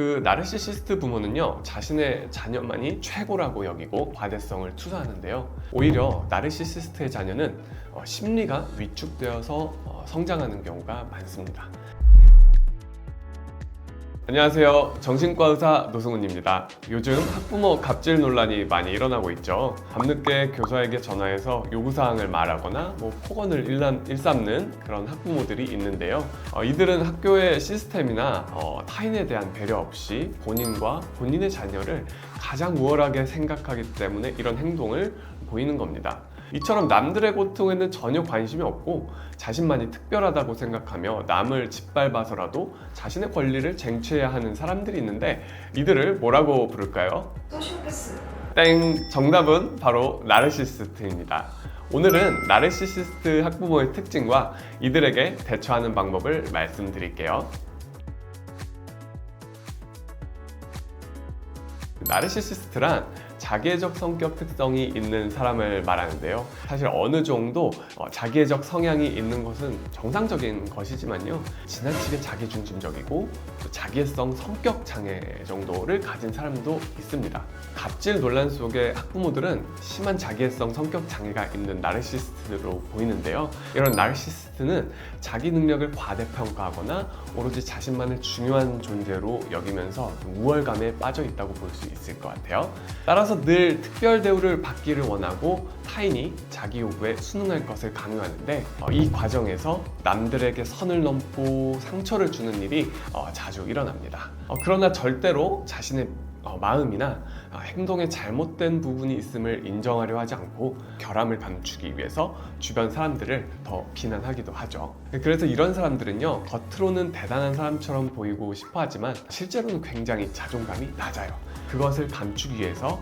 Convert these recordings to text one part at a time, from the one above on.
그 나르시시스트 부모는요, 자신의 자녀만이 최고라고 여기고 과대성을 투사하는데요. 오히려 나르시시스트의 자녀는 심리가 위축되어서 성장하는 경우가 많습니다. 안녕하세요. 정신과 의사 노승훈입니다. 요즘 학부모 갑질 논란이 많이 일어나고 있죠. 밤늦게 교사에게 전화해서 요구사항을 말하거나 폭언을 일삼는 그런 학부모들이 있는데요. 이들은 학교의 시스템이나 타인에 대한 배려 없이 본인과 본인의 자녀를 가장 우월하게 생각하기 때문에 이런 행동을 보이는 겁니다. 이처럼 남들의 고통에는 전혀 관심이 없고 자신만이 특별하다고 생각하며 남을 짓밟아서라도 자신의 권리를 쟁취해야 하는 사람들이 있는데 이들을 뭐라고 부를까요? 소시오패스. 땡! 정답은 바로 나르시시스트입니다. 오늘은 나르시시스트 학부모의 특징과 이들에게 대처하는 방법을 말씀드릴게요. 나르시시스트란 자기애적 성격 특성이 있는 사람을 말하는데요. 사실 어느 정도 자기애적 성향이 있는 것은 정상적인 것이지만요, 지나치게 자기중심적이고 자기애성 성격 장애 정도를 가진 사람도 있습니다. 갑질 논란 속의 학부모들은 심한 자기애성 성격 장애가 있는 나르시시스트로 보이는데요. 이런 나르시시스트는 자기 능력을 과대평가하거나 오로지 자신만을 중요한 존재로 여기면서 우월감에 빠져 있다고 볼 수 있을 것 같아요. 따라서 늘 특별 대우를 받기를 원하고 타인이 자기 요구에 순응할 것을 강요하는데 이 과정에서 남들에게 선을 넘고 상처를 주는 일이 자주 일어납니다. 그러나 절대로 자신의 마음이나 행동에 잘못된 부분이 있음을 인정하려 하지 않고 결함을 감추기 위해서 주변 사람들을 더 비난하기도 하죠. 그래서 이런 사람들은요, 겉으로는 대단한 사람처럼 보이고 싶어 하지만 실제로는 굉장히 자존감이 낮아요. 그것을 감추기 위해서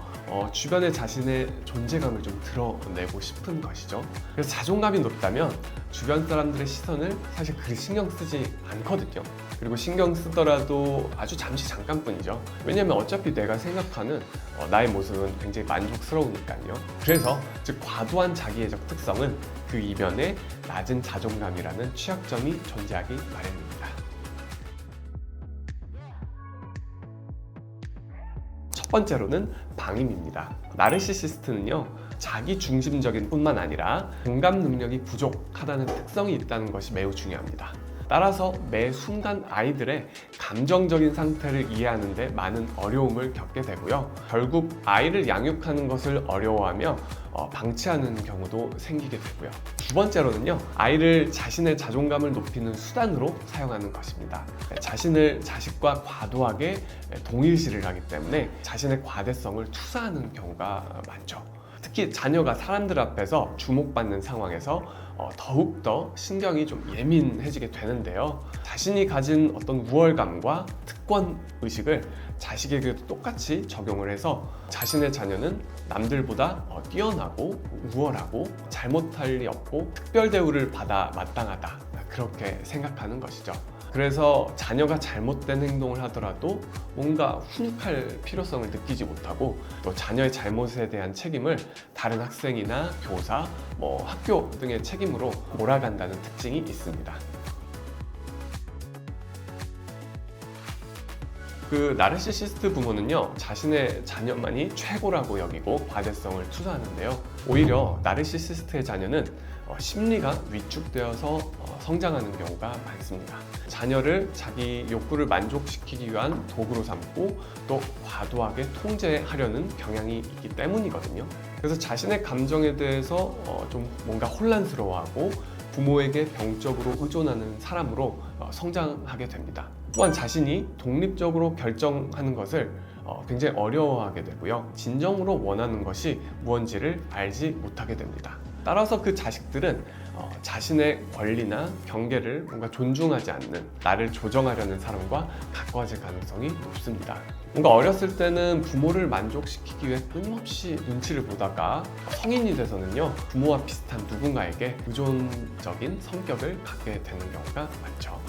주변에 자신의 존재감을 좀 드러내고 싶은 것이죠. 그래서 자존감이 높다면 주변 사람들의 시선을 사실 그리 신경 쓰지 않거든요. 그리고 신경 쓰더라도 아주 잠깐뿐이죠. 왜냐면 어차피 내가 생각하는 나의 모습은 굉장히 만족스러우니까요. 그래서 즉 과도한 자기애적 특성은 그 이면에 낮은 자존감이라는 취약점이 존재하기 마련입니다. 첫 번째로는 방임입니다. 나르시시스트는요, 자기 중심적인 뿐만 아니라 공감 능력이 부족하다는 특성이 있다는 것이 매우 중요합니다. 따라서 매 순간 아이들의 감정적인 상태를 이해하는 데 많은 어려움을 겪게 되고요. 결국 아이를 양육하는 것을 어려워하며 방치하는 경우도 생기게 되고요. 두 번째로는요, 아이를 자신의 자존감을 높이는 수단으로 사용하는 것입니다. 자신을 자식과 과도하게 동일시를 하기 때문에 자신의 과대성을 투사하는 경우가 많죠. 특히 자녀가 사람들 앞에서 주목받는 상황에서 더욱더 신경이 좀 예민해지게 되는데요. 자신이 가진 어떤 우월감과 특권 의식을 자식에게도 똑같이 적용을 해서 자신의 자녀는 남들보다 뛰어나고 우월하고 잘못할 리 없고 특별 대우를 받아 마땅하다, 그렇게 생각하는 것이죠. 그래서 자녀가 잘못된 행동을 하더라도 뭔가 훈육할 필요성을 느끼지 못하고 또 자녀의 잘못에 대한 책임을 다른 학생이나 교사, 학교 등의 책임으로 몰아간다는 특징이 있습니다. 그 나르시시스트 부모는요, 자신의 자녀만이 최고라고 여기고 과대성을 투사하는데요. 오히려 나르시시스트의 자녀는 심리가 위축되어서 성장하는 경우가 많습니다. 자녀를 자기 욕구를 만족시키기 위한 도구로 삼고 또 과도하게 통제하려는 경향이 있기 때문이거든요. 그래서 자신의 감정에 대해서 좀 뭔가 혼란스러워하고 부모에게 병적으로 의존하는 사람으로 성장하게 됩니다. 또한 자신이 독립적으로 결정하는 것을 굉장히 어려워하게 되고요. 진정으로 원하는 것이 무언지를 알지 못하게 됩니다. 따라서 그 자식들은 자신의 권리나 경계를 뭔가 존중하지 않는, 나를 조정하려는 사람과 가까워질 가능성이 높습니다. 뭔가 어렸을 때는 부모를 만족시키기 위해 끊임없이 눈치를 보다가 성인이 돼서는요, 부모와 비슷한 누군가에게 의존적인 성격을 갖게 되는 경우가 많죠.